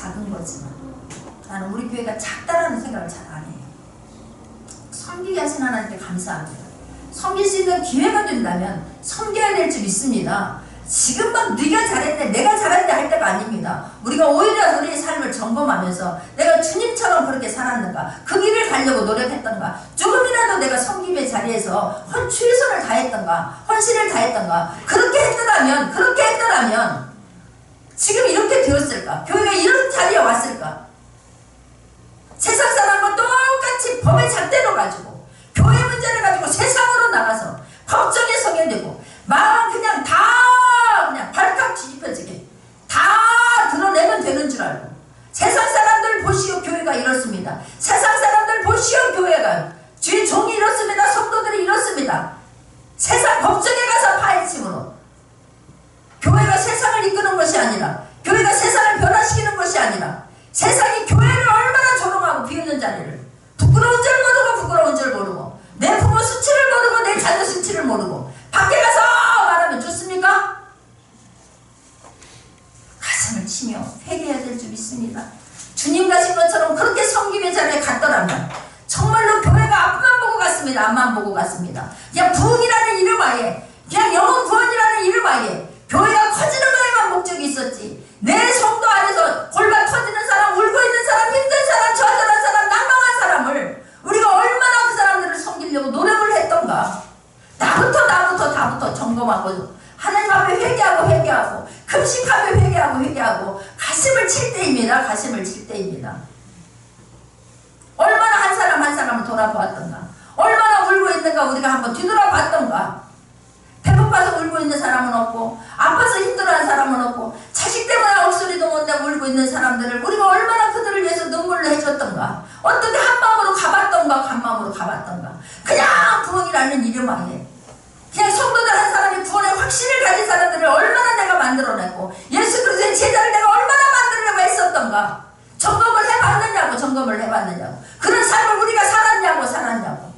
나는 우리 교회가 작다라는 생각을 잘 안 해요. 섬기게 하신 하나님께 감사합니다. 섬길 수 있는 기회가 된다면 섬겨야 될 줄 믿습니다. 지금 막 네가 잘했네, 내가 잘했네 할 때가 아닙니다. 우리가 오히려 우리의 삶을 점검하면서 내가 주님처럼 그렇게 살았는가, 그 길을 가려고 노력했던가, 조금이라도 내가 섬김의 자리에서 최선을 다했던가, 헌신을 다했던가, 그렇게 했더라면 지금 이렇게 되었을까? 교회가 이런 자리에 왔을까? 세상 사람과 똑같이 법의 잣대로 가지고 교회 문제를 가지고 세상으로 나가서 법정에 서게 되고 마음 그냥 발칵 뒤집혀지게 다 드러내면 되는 줄 알고, 세상 사람들 보시오 교회가 이렇습니다. 세상 사람들 보시오 교회가 주의 종이 이렇습니다. 성도들이 이렇습니다. 세상 법정에 가서 파헤침으로 교회가 세상을 이끄는 것이 아니라, 교회가 세상을 변화시키는 것이 아니라, 세상이 교회를 얼마나 조롱하고 비웃는 자리를, 부끄러운 줄 모르고 내 부모 수치를 모르고 내 자녀 수치를 모르고 밖에 가서 말하면 좋습니까? 가슴을 치며 회개해야 될 줄 믿습니다. 주님 가신 것처럼 그렇게 섬김의 자리에 갔더라면 정말로 교회가 앞만 보고 갔습니다. 앞만 보고 갔습니다. 그냥 부흥이라는 이름 하에, 그냥 영혼 구원이라는 이름 하에 교회가 커지는 거에만 목적이 있었지, 내 성도 안에서 골반 터지는 사람, 울고 있는 사람, 힘든 사람, 좌절한 사람, 낭망한 사람을 우리가 얼마나 그 사람들을 섬기려고 노력을 했던가. 나부터 점검하고 하나님 앞에 회개하고 금식하며 회개하고 가슴을 칠 때입니다. 얼마나 한 사람을 돌아보았던가, 얼마나 울고 있는가 우리가 한번 뒤돌아봤던가. 배고파서 울고 있는 사람은 없고, 아파서 힘들어하는 사람은 없고, 자식 때문에 억소리도 못 내고 울고 있는 사람들을 우리가 얼마나 그들을 위해서 눈물을 해줬던가. 어떻게 한마음으로 가봤던가. 그냥 부흥이라는 이름 하에 그냥 성도들 한 사람이 구원의 확신을 가진 사람들을 얼마나 내가 만들어냈고, 예수 그리스도의 제자를 내가 얼마나 만들려고 했었던가. 점검을 해봤느냐고. 그런 삶을 우리가 살았냐고.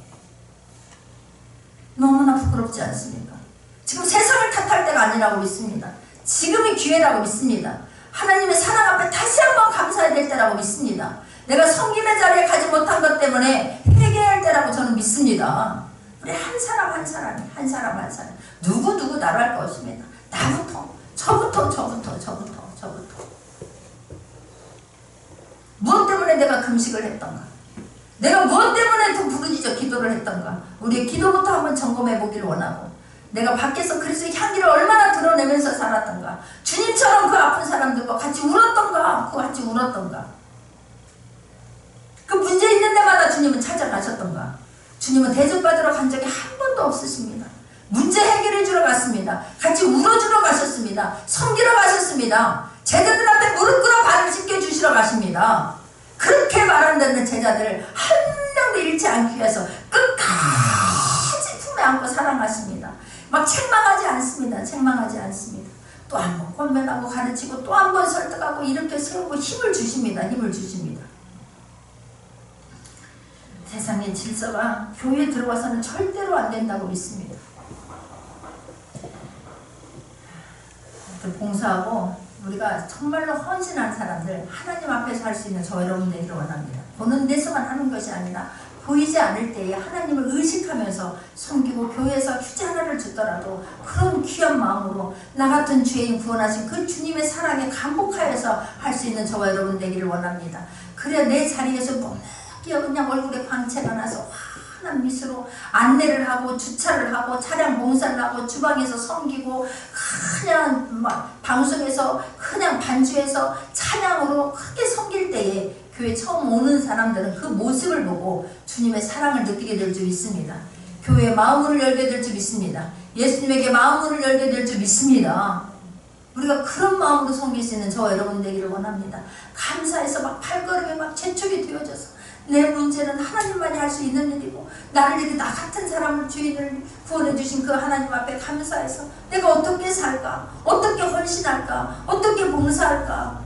너무나 부끄럽지 않습니까? 지금 세상을 탓할 때가 아니라고 믿습니다. 지금이 기회라고 믿습니다. 하나님의 사랑 앞에 다시 한번 감사해야 될 때라고 믿습니다. 내가 섬김의 자리에 가지 못한 것 때문에 회개해야 할 때라고 저는 믿습니다. 우리 한 사람 누구 나로 할 것입니다. 나부터, 저부터. 무엇 때문에 내가 금식을 했던가, 내가 무엇 때문에 그 부르짖어 기도를 했던가, 우리의 기도부터 한번 점검해 보기를 원하고, 내가 밖에서 그리스도의 향기를 얼마나 드러내면서 살았던가, 주님처럼 그 아픈 사람들과 같이 울었던가, 그 문제 있는 데마다 주님은 찾아가셨던가. 주님은 대접받으러 간 적이 한 번도 없으십니다. 문제 해결해 주러 갔습니다. 같이 울어주러 가셨습니다. 섬기러 가셨습니다. 제자들 앞에 무릎 꿇어 발을 씻겨 주시러 가십니다. 그렇게 말 안 듣는 제자들을 한 명도 잃지 않기 위해서 끝까지 품에 안고 사랑하십니다. 막 책망하지 않습니다. 또 한 번 권면하고 가르치고 또 한 번 설득하고 이렇게 세우고 힘을 주십니다. 세상의 질서가 교회에 들어와서는 절대로 안 된다고 믿습니다. 봉사하고 우리가 정말로 헌신한 사람들, 하나님 앞에서 할 수 있는 저 여러분 되기를 원합니다. 보는 데서만 하는 것이 아니라 보이지 않을 때에 하나님을 의식하면서 섬기고, 교회에서 휴지 하나를 주더라도 그런 귀한 마음으로 나 같은 죄인 구원하신 그 주님의 사랑에 감복하여서 할 수 있는 저와 여러분 되기를 원합니다. 그래야 내 자리에서 그냥 얼굴에 광채가 나서 환한 미소로 안내를 하고, 주차를 하고, 차량 봉사를 하고, 주방에서 섬기고, 그냥 막 방송에서 그냥 반주해서 찬양으로 크게 섬길 때에 교회 처음 오는 사람들은 그 모습을 보고 주님의 사랑을 느끼게 될 줄 믿습니다. 교회의 마음을 열게 될 줄 믿습니다. 예수님에게 마음문을 열게 될 줄 믿습니다. 우리가 그런 마음으로 섬길 수 있는 저와 여러분 되기를 원합니다. 감사해서 막 발걸음에 막 재촉이 되어져서 내 문제는 하나님만이 할 수 있는 일이고 나를 이렇게 나 같은 사람을 주인을 구원해 주신 그 하나님 앞에 감사해서 내가 어떻게 살까? 어떻게 헌신할까? 어떻게 봉사할까?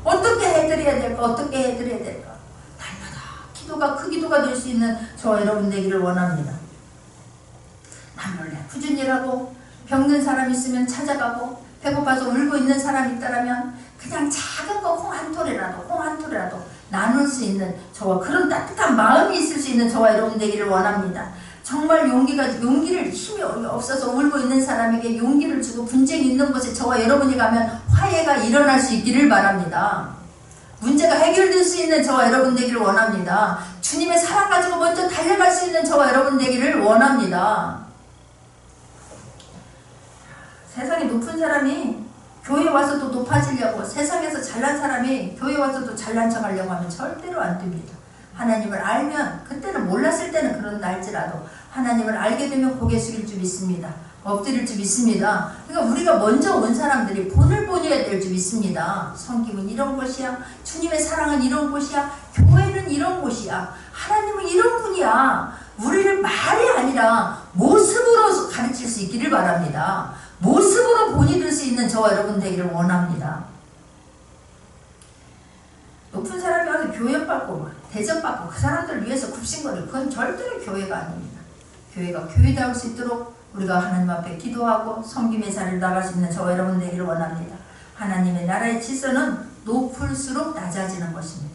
어떻게 해드려야 될까? 어떻게 해드려야 될까? 날마다 기도가 그 기도가 될 수 있는 저와 여러분 되기를 원합니다. 남몰래 꾸준히 일하고 병든 사람 있으면 찾아가고 배고파서 울고 있는 사람 있다라면 그냥 작은 거 콩 한 톨이라도 나눌 수 있는 저와 그런 따뜻한 마음이 있을 수 있는 저와 여러분 되기를 원합니다. 정말 용기를 힘이 없어서 울고 있는 사람에게 용기를 주고 분쟁이 있는 곳에 저와 여러분이 가면 화해가 일어날 수 있기를 바랍니다. 문제가 해결될 수 있는 저와 여러분 되기를 원합니다. 주님의 사랑 가지고 먼저 달려갈 수 있는 저와 여러분 되기를 원합니다. 세상에 높은 사람이 교회 와서도 높아지려고, 세상에서 잘난 사람이 교회 와서도 잘난 척 하려고 하면 절대로 안 됩니다. 하나님을 알면, 그때는 몰랐을 때는 그런다 할지라도 하나님을 알게 되면 고개 숙일 줄 믿습니다. 엎드릴 줄 믿습니다. 그러니까 우리가 먼저 온 사람들이 본을 보여야 될 줄 믿습니다. 성김은 이런 곳이야. 주님의 사랑은 이런 곳이야. 교회는 이런 곳이야. 하나님은 이런 분이야. 우리를 말이 아니라 모습으로 가르칠 수 있기를 바랍니다. 모습으로 본이 될 수 있는 저와 여러분 되기를 원합니다. 높은 사람이 와서 교연받고 대접받고 그 사람들을 위해서 굽신거리고 그건 절대로 교회가 아닙니다. 교회가 교회다울 수 있도록 우리가 하나님 앞에 기도하고 섬김의 자리를 나갈 수 있는 저와 여러분 되기를 원합니다. 하나님의 나라의 질서는 높을수록 낮아지는 것입니다.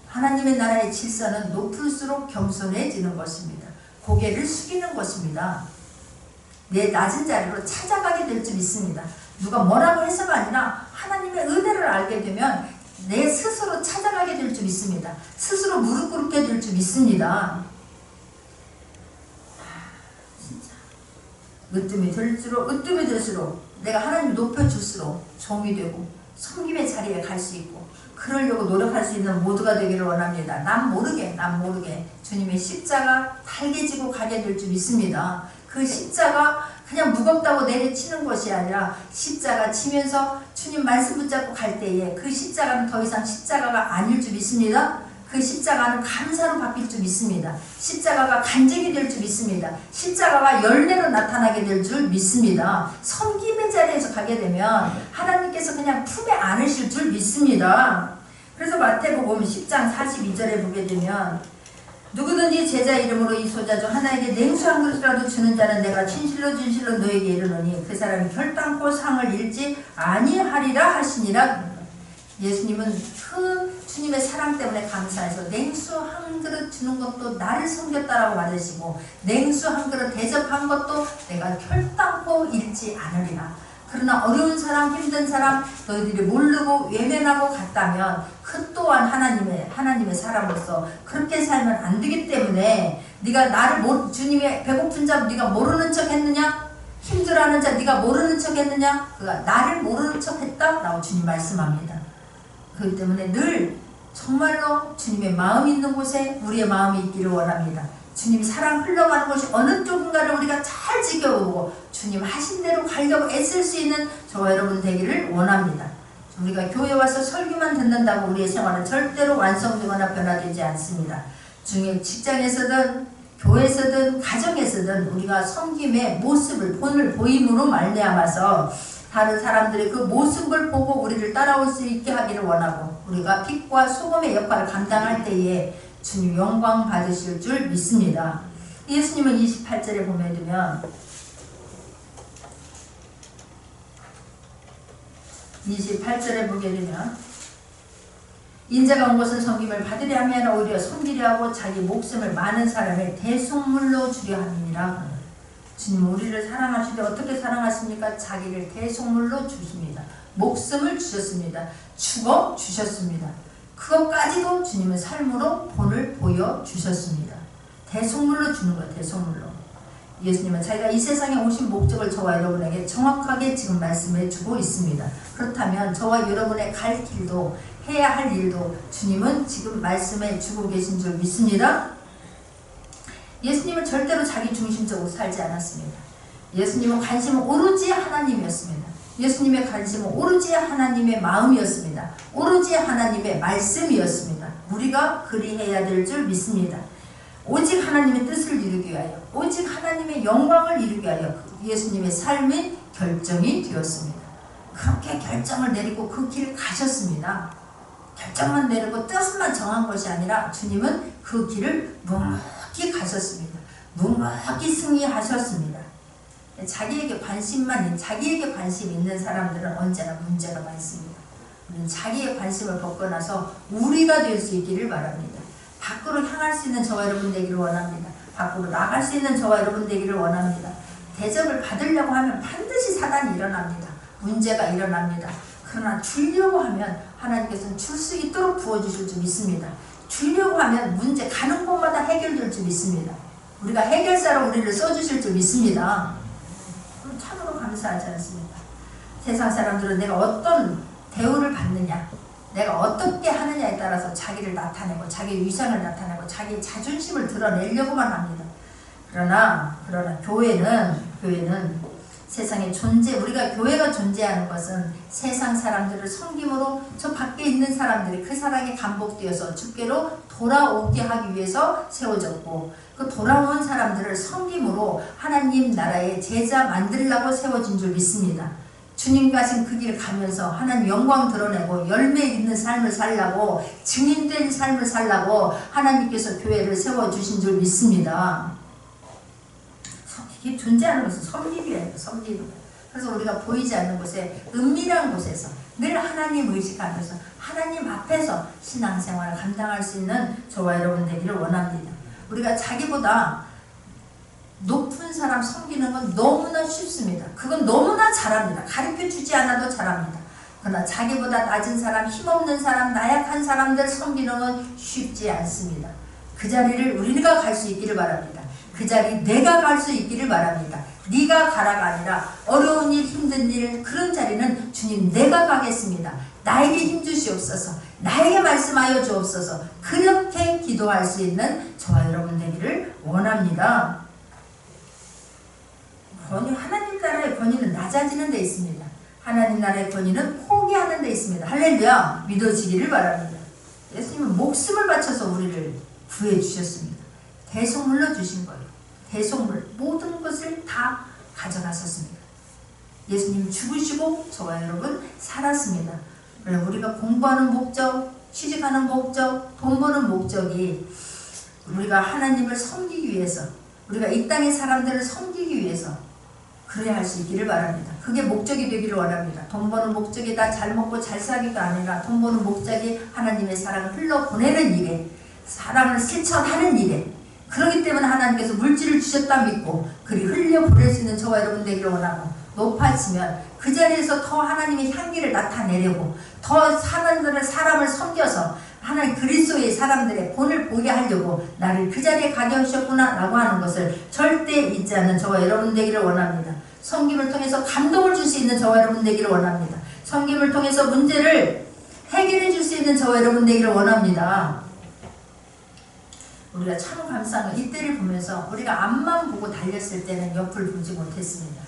하나님의 나라의 질서는 높을수록 겸손해지는 것입니다. 고개를 숙이는 것입니다. 내 낮은 자리로 찾아가게 될 줄 믿습니다. 누가 뭐라고 해서가 아니라 하나님의 은혜를 알게 되면 내 스스로 찾아가게 될 줄 믿습니다. 스스로 무릎 꿇게 될 줄 믿습니다. 진짜 으뜸이 될수록 내가 하나님을 높여줄수록 종이 되고 섬김의 자리에 갈 수 있고 그러려고 노력할 수 있는 모두가 되기를 원합니다. 남 모르게 주님의 십자가 달게 지고 가게 될 줄 믿습니다. 그 십자가 그냥 무겁다고 내려치는 것이 아니라 십자가 치면서 주님 말씀 붙잡고 갈 때에 그 십자가는 더 이상 십자가가 아닐 줄 믿습니다. 그 십자가는 감사로 바뀔 줄 믿습니다. 십자가가 간증이 될 줄 믿습니다. 십자가가 열매로 나타나게 될 줄 믿습니다. 섬김의 자리에서 가게 되면 하나님께서 그냥 품에 안으실 줄 믿습니다. 그래서 마태복음 10장 42절에 보게 되면 누구든지 제자 이름으로 이 소자 중 하나에게 냉수 한 그릇이라도 주는 자는 내가 진실로 너에게 이르노니 그 사람이 결단코 상을 잃지 아니하리라 하시니라. 예수님은 그 주님의 사랑 때문에 감사해서 냉수 한 그릇 주는 것도 나를 섬겼다라고 받으시고 냉수 한 그릇 대접한 것도 내가 결단코 잃지 않으리라. 그러나 어려운 사람, 힘든 사람, 너희들이 모르고 외면하고 갔다면 그 또한 하나님의 사람으로서 그렇게 살면 안 되기 때문에 네가 주님의 배고픈 자 네가 모르는 척 했느냐? 힘들어하는 자 네가 모르는 척 했느냐? 그가 나를 모르는 척 했다? 라고 주님 말씀합니다. 그렇기 때문에 늘 정말로 주님의 마음이 있는 곳에 우리의 마음이 있기를 원합니다. 주님 사랑 흘러가는 곳이 어느 쪽인가를 우리가 잘 지켜보고 주님 하신 대로 가려고 애쓸 수 있는 저와 여러분 되기를 원합니다. 우리가 교회 와서 설교만 듣는다고 우리의 생활은 절대로 완성되거나 변화되지 않습니다. 중에 직장에서든 교회에서든 가정에서든 우리가 섬김의 모습을 본을 보임으로 말미암아서 다른 사람들의 그 모습을 보고 우리를 따라올 수 있게 하기를 원하고 우리가 빛과 소금의 역할을 감당할 때에 주님 영광 받으실 줄 믿습니다. 예수님은 28절에 보면 28절에 보게 되면 인자가 온 것은 섬김을 받으려 하면 오히려 섬기려 하고 자기 목숨을 많은 사람의 대속물로 주려 함이니라. 주님은 우리를 사랑하시되 어떻게 사랑하십니까? 자기를 대속물로 주십니다. 목숨을 주셨습니다. 죽어 주셨습니다. 그것까지도 주님은 삶으로 본을 보여주셨습니다. 대속물로 주는 거예요. 대속물로. 예수님은 자기가 이 세상에 오신 목적을 저와 여러분에게 정확하게 지금 말씀해 주고 있습니다. 그렇다면 저와 여러분의 갈 길도 해야 할 일도 주님은 지금 말씀해 주고 계신 줄 믿습니다. 예수님은 절대로 자기 중심적으로 살지 않았습니다. 예수님은 관심은 오로지 하나님이었습니다. 예수님의 관심은 오로지 하나님의 마음이었습니다. 오로지 하나님의 말씀이었습니다. 우리가 그리해야 될 줄 믿습니다. 오직 하나님의 뜻을 이루기 위하여, 오직 하나님의 영광을 이루기 위하여 예수님의 삶의 결정이 되었습니다. 그렇게 결정을 내리고 그 길을 가셨습니다. 결정만 내리고 뜻만 정한 것이 아니라 주님은 그 길을 묵묵히 가셨습니다. 묵묵히 승리하셨습니다. 자기에게 관심 있는 사람들은 언제나 문제가 많습니다. 우리는 자기의 관심을 벗겨나서 우리가 될 수 있기를 바랍니다. 밖으로 향할 수 있는 저와 여러분 되기를 원합니다. 밖으로 나갈 수 있는 저와 여러분 되기를 원합니다. 대접을 받으려고 하면 반드시 사단이 일어납니다. 문제가 일어납니다. 그러나 주려고 하면 하나님께서는 줄 수 있도록 부어주실 줄 믿습니다. 주려고 하면 문제 가는 곳마다 해결될 줄 믿습니다. 우리가 해결사로 우리를 써주실 줄 믿습니다. 그럼 참으로 감사하지 않습니까? 세상 사람들은 내가 어떤 대우를 받느냐, 내가 어떻게 하느냐에 따라서 자기를 나타내고 자기의 위상을 나타내고 자기의 자존심을 드러내려고만 합니다. 그러나 교회는 세상에 우리가 교회가 존재하는 것은 세상 사람들을 섬김으로 저 밖에 있는 사람들이 그 사랑에 감복되어서 주께로 돌아오게 하기 위해서 세워졌고, 그 돌아온 사람들을 섬김으로 하나님 나라의 제자 만들려고 세워진 줄 믿습니다. 주님 가신 그 길 가면서 하나님 영광 드러내고 열매 있는 삶을 살라고, 증인된 삶을 살라고 하나님께서 교회를 세워주신 줄 믿습니다. 이게 존재하는 것은 섬김이에요. 섬김. 그래서 우리가 보이지 않는 곳에, 은밀한 곳에서 늘 하나님 의식하면서 하나님 앞에서 신앙생활을 감당할 수 있는 저와 여러분 되기를 원합니다. 우리가 자기보다 높은 사람 섬기는 건 너무나 쉽습니다. 그건 너무나 잘합니다. 가르쳐주지 않아도 잘합니다. 그러나 자기보다 낮은 사람, 힘없는 사람, 나약한 사람들 섬기는 건 쉽지 않습니다. 그 자리를 우리가 갈 수 있기를 바랍니다. 그 자리 내가 갈 수 있기를 바랍니다. 네가 가라가 아니라 어려운 일, 힘든 일, 그런 자리는 주님 내가 가겠습니다. 나에게 힘주시옵소서. 나에게 말씀하여 주옵소서. 그렇게 기도할 수 있는 저와 여러분 되기를 원합니다. 하나님 나라의 권위는 낮아지는 데 있습니다. 하나님 나라의 권위는 포기하는 데 있습니다. 할렐루야. 믿어지기를 바랍니다. 예수님은 목숨을 바쳐서 우리를 구해주셨습니다. 대속물로 주신 거예요. 대속물, 모든 것을 다 가져가셨습니다. 예수님 죽으시고 저와 여러분 살았습니다. 우리가 공부하는 목적, 취직하는 목적, 돈 버는 목적이 우리가 하나님을 섬기기 위해서, 우리가 이 땅의 사람들을 섬기기 위해서 그래야 할 수 있기를 바랍니다. 그게 목적이 되기를 원합니다. 돈 버는 목적이 다 잘 먹고 잘 살기가 아니라 돈 버는 목적이 하나님의 사랑을 흘러보내는 일에, 사랑을 실천하는 일에, 그렇기 때문에 하나님께서 물질을 주셨다 믿고 그리 흘려보낼 수 있는 저와 여러분 되기를 원하고, 높아지면 그 자리에서 더 하나님의 향기를 나타내려고, 더 사람을 섬겨서 하나님 그리스도의 사람들의 본을 보게 하려고 나를 그 자리에 가게 하셨구나 라고 하는 것을 절대 잊지 않는 저와 여러분 되기를 원합니다. 섬김을 통해서 감동을 줄 수 있는 저와 여러분 되기를 원합니다. 섬김을 통해서 문제를 해결해 줄 수 있는 저와 여러분 되기를 원합니다. 우리가 참 감사한 건 이때를 보면서 우리가 앞만 보고 달렸을 때는 옆을 보지 못했습니다.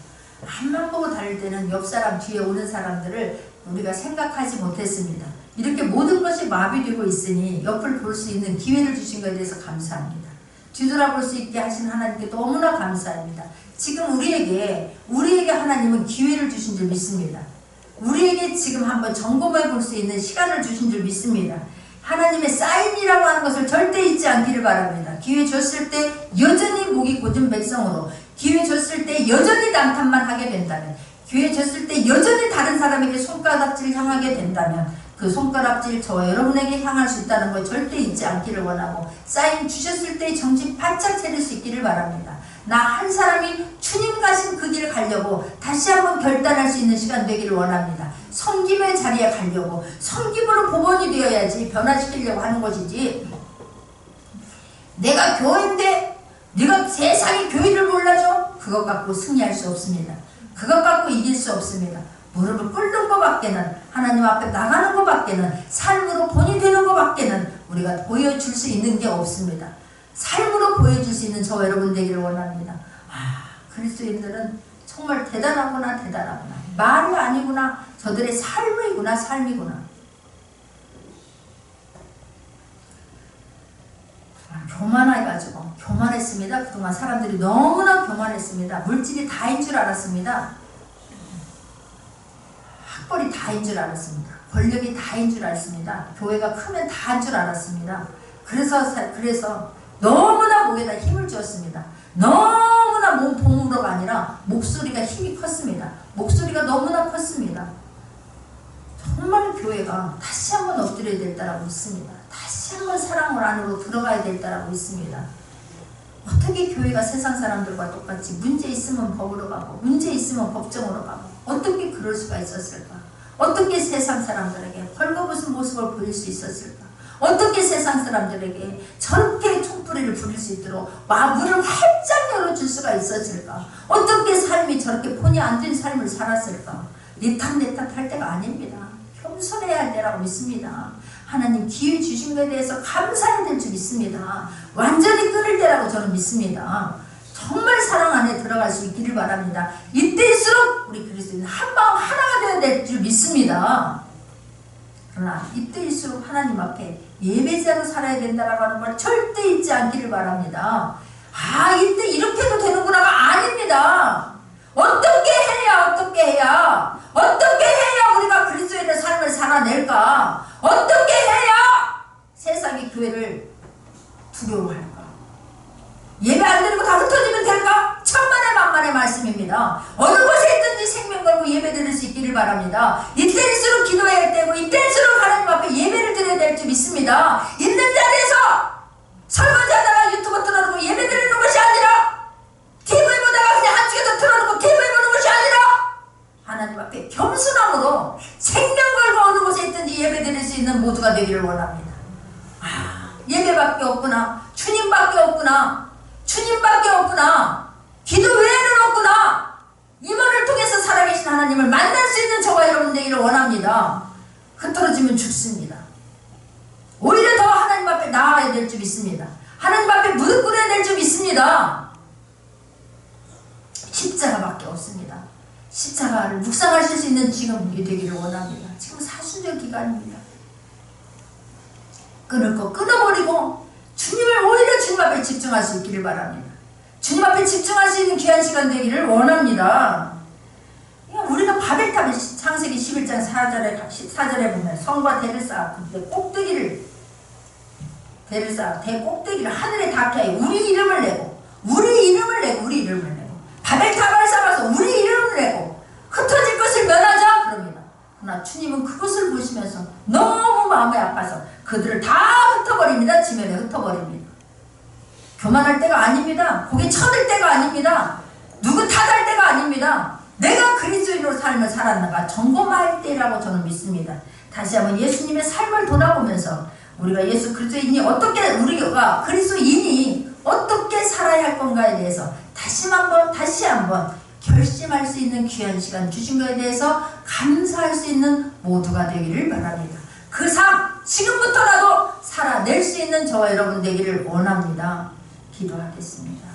앞만 보고 달릴 때는 옆 사람 뒤에 오는 사람들을 우리가 생각하지 못했습니다. 이렇게 모든 것이 마비되고 있으니 옆을 볼 수 있는 기회를 주신 것에 대해서 감사합니다. 뒤돌아볼 수 있게 하신 하나님께 너무나 감사합니다. 지금 우리에게 하나님은 기회를 주신 줄 믿습니다. 우리에게 지금 한번 점검해 볼 수 있는 시간을 주신 줄 믿습니다. 하나님의 사인이라고 하는 것을 절대 잊지 않기를 바랍니다. 기회 줬을 때 여전히 목이 곧은 백성으로, 기회 줬을 때 여전히 남탓만 하게 된다면, 기회 줬을 때 여전히 다른 사람에게 손가락질 향하게 된다면 그 손가락질 저와 여러분에게 향할 수 있다는 걸 절대 잊지 않기를 원하고, 사인 주셨을 때 정신 바짝 차릴 수 있기를 바랍니다. 나 한 사람이 주님 가신 그 길을 가려고 다시 한번 결단할 수 있는 시간 되기를 원합니다. 섬김의 자리에 가려고, 섬김으로 복원이 되어야지 변화시키려고 하는 것이지, 내가 교회인데 네가 세상의 교회를 몰라줘? 그것 갖고 승리할 수 없습니다. 그것 갖고 이길 수 없습니다. 무릎을 꿇는 것밖에는, 하나님 앞에 나가는 것밖에는, 삶으로 본이 되는 것밖에는 우리가 보여줄 수 있는 게 없습니다. 삶으로 보여줄 수 있는 저와 여러분 되기를 원합니다. 그리스도인들은 정말 대단하구나, 대단하구나. 말이 아니구나. 저들의 삶이구나, 삶이구나. 교만해가지고 교만했습니다. 그동안 사람들이 너무나 교만했습니다. 물질이 다인 줄 알았습니다. 학벌이 다인 줄 알았습니다. 권력이 다인 줄 알았습니다. 교회가 크면 다인 줄 알았습니다. 그래서 너무나 목에다 힘을 주었습니다. 너무나 몸으로가 아니라 목소리가 힘이 컸습니다. 목소리가 너무나 컸습니다. 정말 교회가 다시 한번 엎드려야 될 때라고 믿습니다. 다시 한번 사랑을 안으로 들어가야 될 때라고 믿습니다. 어떻게 교회가 세상 사람들과 똑같이 문제 있으면 법으로 가고 문제 있으면 법정으로 가고 어떻게 그럴 수가 있었을까? 어떻게 세상 사람들에게 벌거벗은 모습을 보일 수 있었을까? 어떻게 세상 사람들에게 저렇게 촛불이를 부릴 수 있도록 문을 활짝 열어줄 수가 있었을까? 어떻게 삶이 저렇게 본이 안 된 삶을 살았을까? 내 탓 할 때가 아닙니다. 겸손해야 할 때라고 믿습니다. 하나님 기회 주신 것에 대해서 감사해야 될 줄 믿습니다. 완전히 끊을 때라고 저는 믿습니다. 정말 사랑 안에 들어갈 수 있기를 바랍니다. 이때일수록 우리 그리스도인 한 마음 하나가 되어야 될 줄 믿습니다. 그러나 이때일수록 하나님 앞에 예배자로 살아야 된다라고 하는 말 절대 잊지 않기를 바랍니다. 이때 이렇게 해도 되는구나가 아닙니다. 어떻게 해야 우리가 그리스도인의 삶을 살아낼까? 어떻게 해야 세상이 교회를 두려워할까? 예배 안 드리고 다 흩어지면 될까? 천만의 만만의 말씀입니다. 어느 곳에 있든지 생명 걸고 예배 드릴 수 있기를 바랍니다. 이때일수록 기도해야 되고 이때일수록 하나님 앞에 예배를 드려야 될 줄 믿습니다. 있는 자리에서 설거지하다가 유튜브 틀어놓고 예배 드리는 것이 아니라 TV 보다가 그냥 한쪽에서 틀어놓고 TV 보는 것이 아니라 하나님 앞에 겸손함으로 생명 걸고 어느 곳에 있든지 예배 드릴 수 있는 모두가 되기를 원합니다. 예배밖에 없구나. 주님밖에 없구나. 기도 외에는 없구나. 이번을 통해서 살아계신 하나님을 만날 수 있는 저와 여러분 되기를 원합니다. 흐트러지면 죽습니다. 오히려 더 하나님 앞에 나아야 될 줄 믿습니다. 하나님 앞에 무릎 꿇어야 될 줄 믿습니다. 십자가밖에 없습니다. 십자가를 묵상하실 수 있는 지금이 되기를 원합니다. 지금 사순절 기간입니다. 끊을 거 끊어버리고 주님을 오히려 주님 앞에 집중할 수 있기를 바랍니다. 주님 앞에 집중할 수 있는 귀한 시간 되기를 원합니다. 우리가 바벨탑의 창세기 11장 4절에 보면 성과 대를 쌓았고 대 꼭대기를 하늘에 닿게 하여 우리 이름을 내고 바벨탑을 쌓아서 우리 이름을 내고 흩어질 것을 면하자 그럽니다. 그러나 주님은 그것을 보시면서 너무 마음이 아파서 그들을 다 흩어버립니다. 지면에 흩어버립니다. 교만할 때가 아닙니다. 고개 쳐들 때가 아닙니다. 누구 탓할 때가 아닙니다. 내가 그리스도인으로 삶을 살았는가 점검할 때라고 저는 믿습니다. 다시 한번 예수님의 삶을 돌아보면서 우리가 예수 그리스도인이 우리가 그리스도인이 어떻게 살아야 할 건가에 대해서 다시 한번 결심할 수 있는 귀한 시간 주신 것에 대해서 감사할 수 있는 모두가 되기를 바랍니다. 그 삶 지금부터라도 살아낼 수 있는 저와 여러분 되기를 원합니다. 기도하겠습니다.